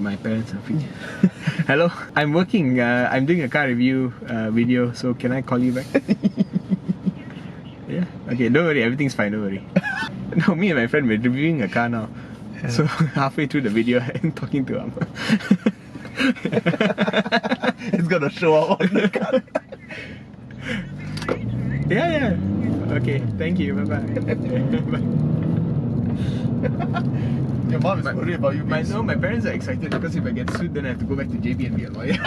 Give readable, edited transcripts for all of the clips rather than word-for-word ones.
my parents are free. Hello, I'm working. I'm doing a car review video, so can I call you back? Yeah. Okay, don't worry, everything's fine, don't worry. No, me and my friend, we're reviewing a car now. Yeah. So halfway through the video, I'm talking to him. It's gonna show up on the car. Yeah. Okay, thank you. Bye-bye. Bye. Your mom is worried about you. My parents are excited because if I get sued, then I have to go back to JB and be a lawyer.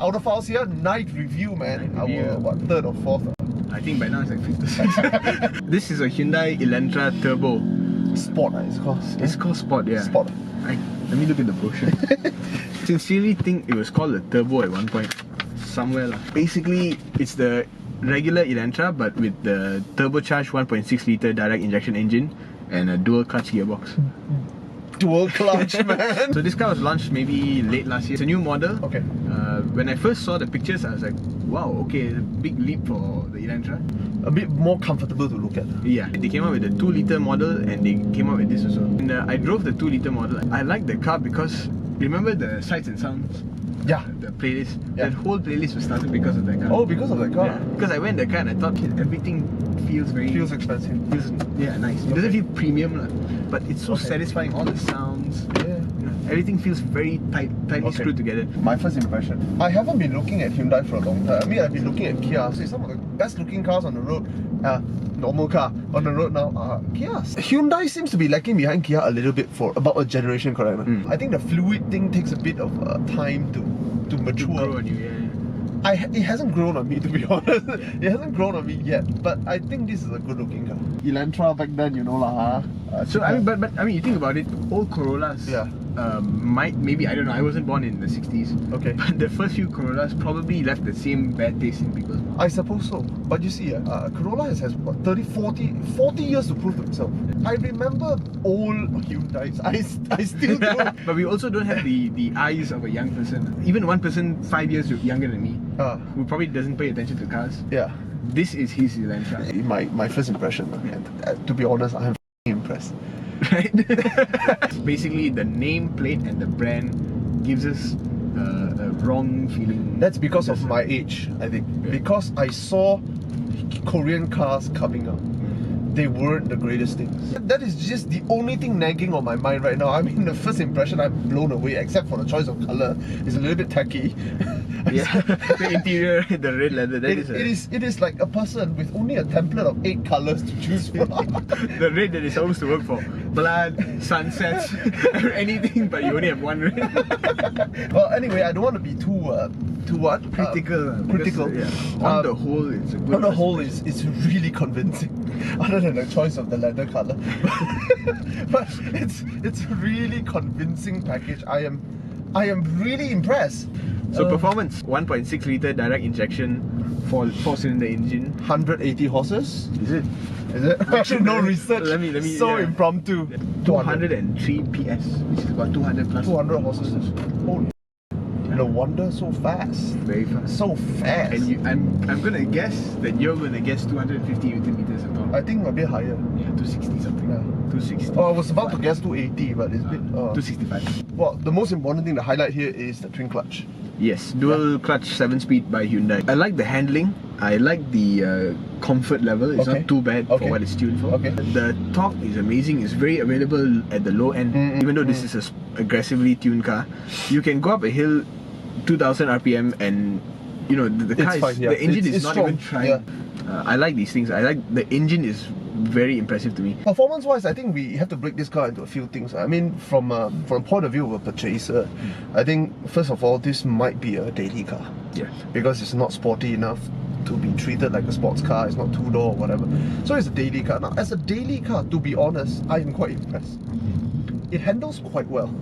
Autophiles here, night review, man. Night review. Our what, third or fourth? I think by now it's like 5th or 6th. This is a Hyundai Elantra Turbo. Sport, it's called. It's called Sport, yeah. Sport. Let me look at the brochure. Sincerely think it was called a Turbo at one point. Somewhere lah. Basically, it's the regular Elantra but with the turbocharged 1.6 litre direct injection engine and a dual clutch gearbox. Dual clutch, man. So this car was launched maybe late last year. It's a new model. Okay. When I first saw the pictures, I was like, wow, okay, a big leap for the Elantra. A bit more comfortable to look at. Yeah, they came out with a 2 litre model and they came out with this also. And I drove the 2 litre model. I like the car because, remember the Sights and Sounds? Yeah. The playlist. Yeah. That whole playlist was started because of that car. Oh, because of that car? Yeah. Because I went in the car and I thought everything feels very... Feels expensive. Feels, yeah, nice. It doesn't feel premium, but it's so satisfying. All the sounds. Yeah. Everything feels very tightly screwed together. My first impression. I haven't been looking at Hyundai for a long time. I mean, I've been looking at Kia. So some of the best looking cars on the road, normal car on the road now are Kias. Hyundai seems to be lacking behind Kia a little bit for about a generation, correct? I think the fluid thing takes a bit of time to mature. Grow on you, yeah. It hasn't grown on me, to be honest. It hasn't grown on me yet, but I think this is a good looking car. Elantra back then, you know lah. So I mean, but I mean, you think about it, old Corollas. Yeah. Maybe, I don't know, I wasn't born in the 60s. Okay. But the first few Corollas probably left the same bad taste in people's mouths. I suppose so. But you see, Corolla has what, 30, 40 years to prove themselves. I remember old Hyundais. I still do. But we also don't have the eyes of a young person. Even one person 5 years younger than me, who probably doesn't pay attention to cars. Yeah. This is his Elantra. My first impression, and to be honest, I'm impressed. Right? Basically, the nameplate and the brand gives us a wrong feeling. That's because of my age, I think. Yeah. Because I saw Korean cars coming out. They weren't the greatest things. That is just the only thing nagging on my mind right now. I mean, the first impression, I'm blown away, except for the choice of colour. It's a little bit tacky. Yeah, the interior, the red leather, it is like a person with only a template of 8 colours to choose from. The red that is supposed to work for blood, sunsets, anything, but you only have one red. Well, anyway, I don't want to be too what? Critical. Critical. Yeah. On the whole, it's a good. On the whole, it's really convincing. Other than the choice of the leather colour, but it's a really convincing package. I am really impressed. So performance, 1.6 litre direct injection, 4-cylinder engine, 180 horses. Is it? Actually, no research. Let me. So impromptu. 203 PS, which is about 200 plus. 200 horses. Holy. No wonder so fast. Very fast. So fast. And I'm gonna guess that you're gonna guess 250 Newton meters of power. I think a bit higher. Yeah, 260 something. Yeah. 260. Oh, I was about to guess 280, but it's a bit. 265. Well, the most important thing to highlight here is the twin clutch. Yes, dual clutch 7-speed by Hyundai. I like the handling. I like the comfort level. It's not too bad for what it's tuned for. The torque is amazing. It's very available at the low end. Even though this is an aggressively tuned car, you can go up a hill 2000 RPM and you know the car is, the engine is not strong. Even trying. I like these things. I like the engine is very impressive to me. Performance wise, I think we have to break this car into a few things. I mean, from a point of view of a purchaser, I think first of all, this might be a daily car. Yeah. Because it's not sporty enough to be treated like a sports car. It's not 2-door or whatever. So it's a daily car. Now, as a daily car, to be honest, I am quite impressed. It handles quite well.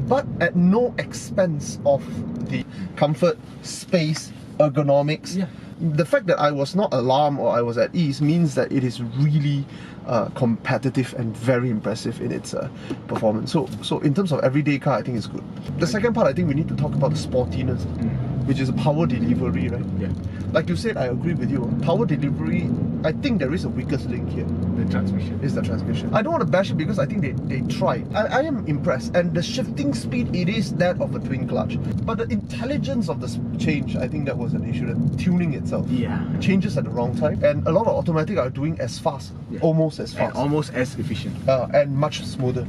But at no expense of the comfort, space, ergonomics. The fact that I was not alarmed or I was at ease means that it is really competitive and very impressive in its performance. So in terms of everyday car, I think it's good. The second part, I think we need to talk about the sportiness. which is power delivery, right? Yeah. Like you said, I agree with you. Power delivery, I think there is a weakest link here. The transmission. Is the transmission. I don't want to bash it because I think they tried. I am impressed, and the shifting speed, it is that of a twin clutch. But the intelligence of the change, I think that was an issue. The tuning itself. Yeah. Changes at the wrong time, and a lot of automatic are doing as fast, almost as fast. And almost as efficient. And much smoother.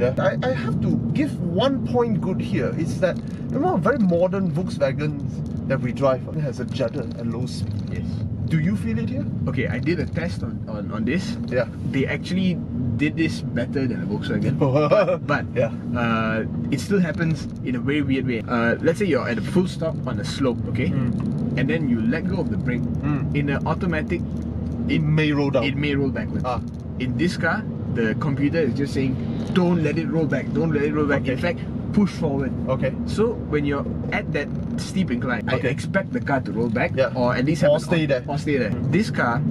Yeah. I have to give one point good here. It's that, you know, very modern Volkswagens that we drive, it has a judder at low speed. Yes. Do you feel it here? Okay, I did a test on this. Yeah. They actually did this better than a Volkswagen. but it still happens in a very weird way. Let's say you're at a full stop on a slope, okay? And then you let go of the brake. In an automatic, it may roll down. It may roll backwards. In this car, the computer is just saying, don't let it roll back, don't let it roll back. In fact, push forward. Okay. So when you're at that steep incline, I expect the car to roll back, or at least stay there. Or stay there. This car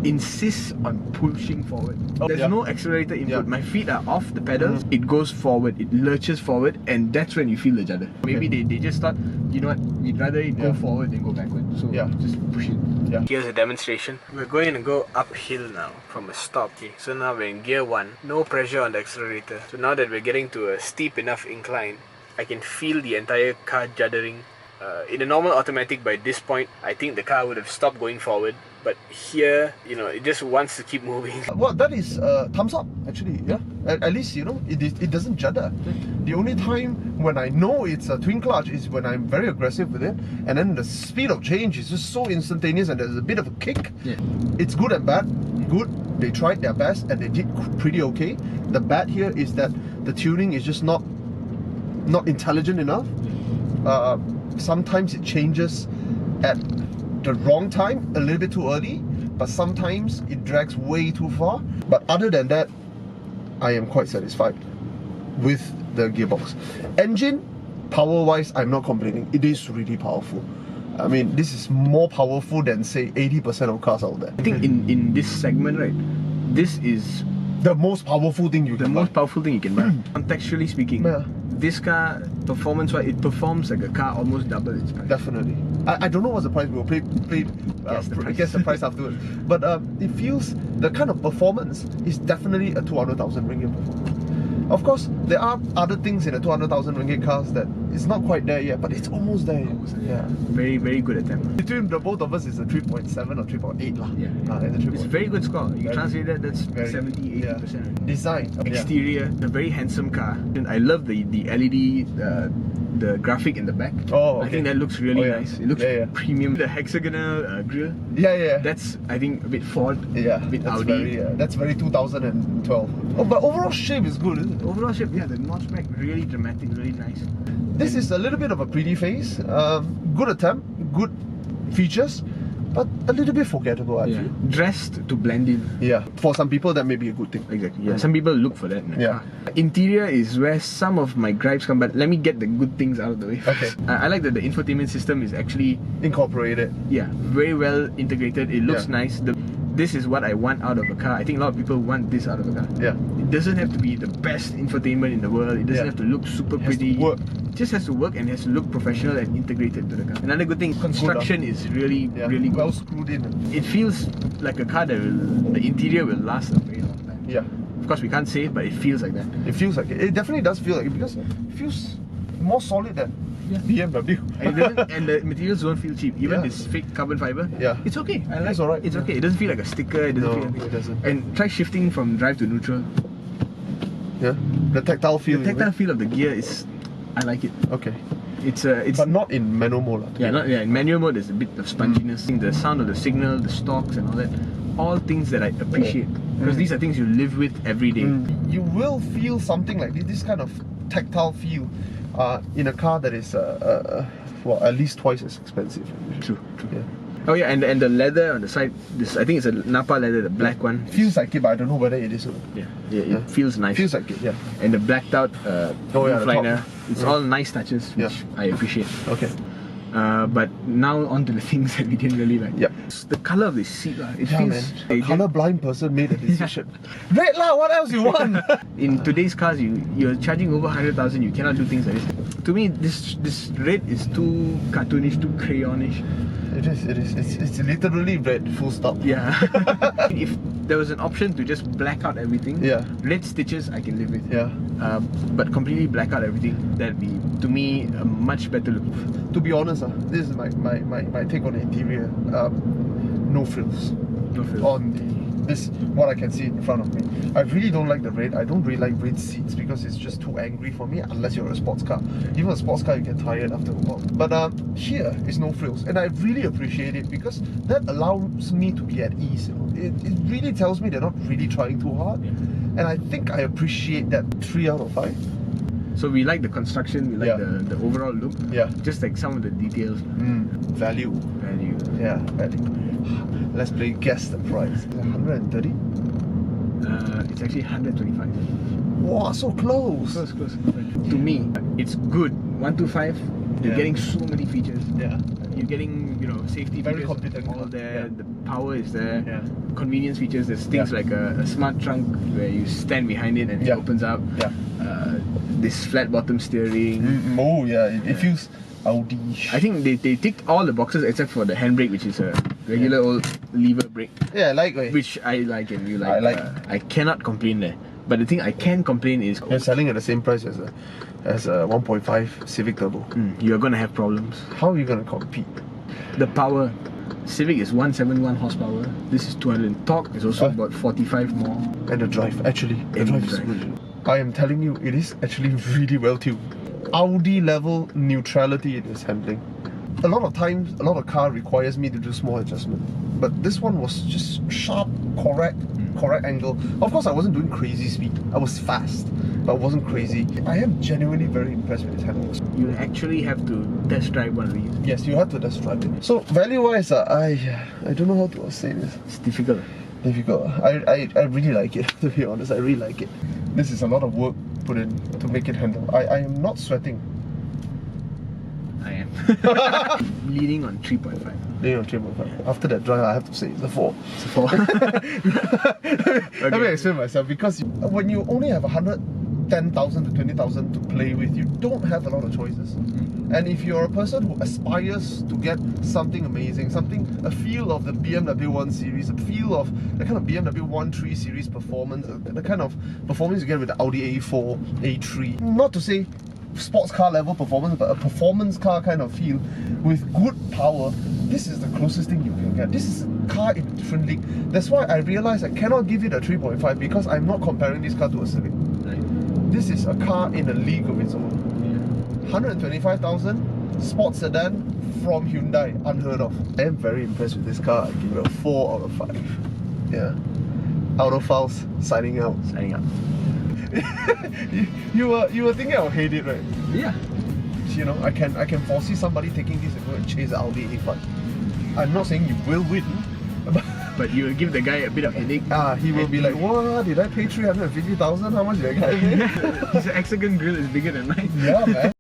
insists on pushing forward. There's no accelerator input. My feet are off the pedals. It goes forward, it lurches forward, and that's when you feel the judder. Maybe they just thought, you know what, we'd rather it go forward than go backward. So just push it. Here's a demonstration. We're going to go uphill now from a stop. Okay, so now we're in gear 1. No pressure on the accelerator. So now that we're getting to a steep enough incline, I can feel the entire car juddering. In a normal automatic, by this point, I think the car would have stopped going forward. But here, you know, it just wants to keep moving. Well, that is thumbs up, actually. Yeah. At least, you know, it doesn't judder. The only time when I know it's a twin clutch is when I'm very aggressive with it, and then the speed of change is just so instantaneous, and there's a bit of a kick. It's good and bad. Good. They tried their best, and they did pretty okay. The bad here is that the tuning is just not intelligent enough. Sometimes it changes at the wrong time, a little bit too early, but sometimes it drags way too far. But other than that, I am quite satisfied with the gearbox. Engine, power-wise, I'm not complaining. It is really powerful. I mean, this is more powerful than, say, 80% of cars out there. I think in this segment, right, this is the most powerful thing you can buy. Contextually speaking, this car, performance-wise, it performs like a car almost double its price. Definitely. I don't know what's the price. We'll guess the price afterwards. But it feels, the kind of performance is definitely a 200,000 ringgit performance. Of course, there are other things in a 200,000 ringgit cars that it's not quite there yet, but it's almost there. Very, very good attempt. Between the both of us, it's a 3.7 or 3.8 lah. It's a very good score. You translate that, that's 70-80%. Design. Exterior, a very handsome car. And I love the LED, the graphic in the back. I think that looks really nice. It looks premium. The hexagonal grille. That's, I think, a bit Ford. A bit Audi. That's very 2012. Oh, but overall shape is good, isn't it? Overall shape, the notchback, really dramatic, really nice. This is a little bit of a pretty face. Good attempt, good features, but a little bit forgettable, I feel. Dressed to blend in. For some people that may be a good thing. Exactly. Some people look for that in a car. Interior is where some of my gripes come, but let me get the good things out of the way first. I like that the infotainment system is actually incorporated. Very well integrated. It looks nice. This is what I want out of a car. I think a lot of people want this out of a car. It doesn't have to be the best infotainment in the world. It doesn't have to look super pretty. It just has to work and has to look professional and integrated to the car. Another good thing, construction is really good. Well screwed in. It feels like a car that the interior will last a very long time. Of course, we can't say it, but it feels like that. It feels like it. It definitely does feel like it because it feels more solid than BMW. And the materials don't feel cheap. Even this fake carbon fiber, it's okay. It's alright. It's okay. It doesn't feel like a sticker. It doesn't feel like it doesn't. And try shifting from drive to neutral. The tactile feel. The tactile feel of the gear is, I like it. It's but not in manual mode. In manual mode there's a bit of sponginess. The sound of the signal, the stalks and all that, all things that I appreciate. Because these are things you live with every day. You will feel something like this kind of tactile feel in a car that is well, at least twice as expensive. True. And the leather on the side, this, I think it's a Napa leather, the black one. Feels like it, but I don't know whether it is. It feels nice. Feels like it, And the blacked out roof liner, it's all nice touches, which I appreciate. But now on to the things that we didn't really like. Yep. It's the color of the seat. It Yeah, feels... man. A colorblind person made a decision. Red lah, what else you want? In today's cars, you're charging over 100,000, you cannot do things like this. To me, this red is too cartoonish, too crayonish. It is. It's literally red, full stop. Yeah. If there was an option to just black out everything, Yeah. red stitches I can live with. Yeah. But completely black out everything, that'd be, to me, a much better look. To be honest, this is my take on the interior. No frills. No frills. On this, what I can see in front of me. I really don't like the red. I don't really like red seats because it's just too angry for me, unless you're a sports car. Even a sports car, you get tired after a while. But here is no frills, and I really appreciate it because that allows me to be at ease. It really tells me they're not really trying too hard, and I think I appreciate that 3 out of 5. So we like the construction, we like the overall look. Yeah. Just like some of the details. Value. Value. Yeah, value. Let's play guess the price. 130? It's actually 125. Wow, so close. Close. To me, it's good. 125. You're getting so many features. Yeah. You're getting, safety Very features competent all car. there. Yeah. The power is there. Yeah. Convenience features. There's things like a smart trunk where you stand behind it and it opens up. Yeah. This flat bottom steering. Oh yeah, it feels Audi. I think they ticked all the boxes except for the handbrake, which is a regular old lever brake. Yeah, I like it. Which I like and you like. I like. I cannot complain there. But the thing I can complain is You're selling at the same price as a 1.5 Civic Turbo. You're gonna have problems. How are you gonna compete? The power. Civic is 171 horsepower. This is 200. Torque is also about 45 more. And the drive, actually. The drive is good. I am telling you, it is actually really well tuned. Audi level neutrality in its handling. A lot of times, a lot of car requires me to do small adjustment. But this one was just sharp, correct angle. Of course, I wasn't doing crazy speed. I was fast, but I wasn't crazy. I am genuinely very impressed with its handling. You actually have to test drive one of these. Yes, you have to test drive it. So value-wise, I don't know how to say this. It's difficult. I really like it, to be honest. I really like it. This is a lot of work put in to make it handle. I am not sweating. I am. Leading on 3.5. Leading on 3.5. After that drive, I have to say it's a 4. It's a 4. Let me explain myself, because when you only have 110,000 to 20,000 to play with, you don't have a lot of choices. And if you're a person who aspires to get something amazing, a feel of the BMW 1 Series, a feel of the kind of BMW 1.3 Series performance, the kind of performance you get with the Audi A4, A3. Not to say sports car level performance, but a performance car kind of feel with good power. This is the closest thing you can get. This is a car in a different league. That's why I realized I cannot give it a 3.5 because I'm not comparing this car to a Civic. Right. This is a car in a league of its own. 125,000 sports sedan from Hyundai, unheard of. I am very impressed with this car. I give it a 4 out of 5. Yeah. Autophiles signing out. Signing out. you were thinking I would hate it, right? Yeah. I can foresee somebody taking this and go and chase the Audi A5. I'm not saying you will win, but you will give the guy a bit of headache. He will be like, what? Did I pay 350,000? How much did I get? His hexagon grill is bigger than mine. Yeah, man.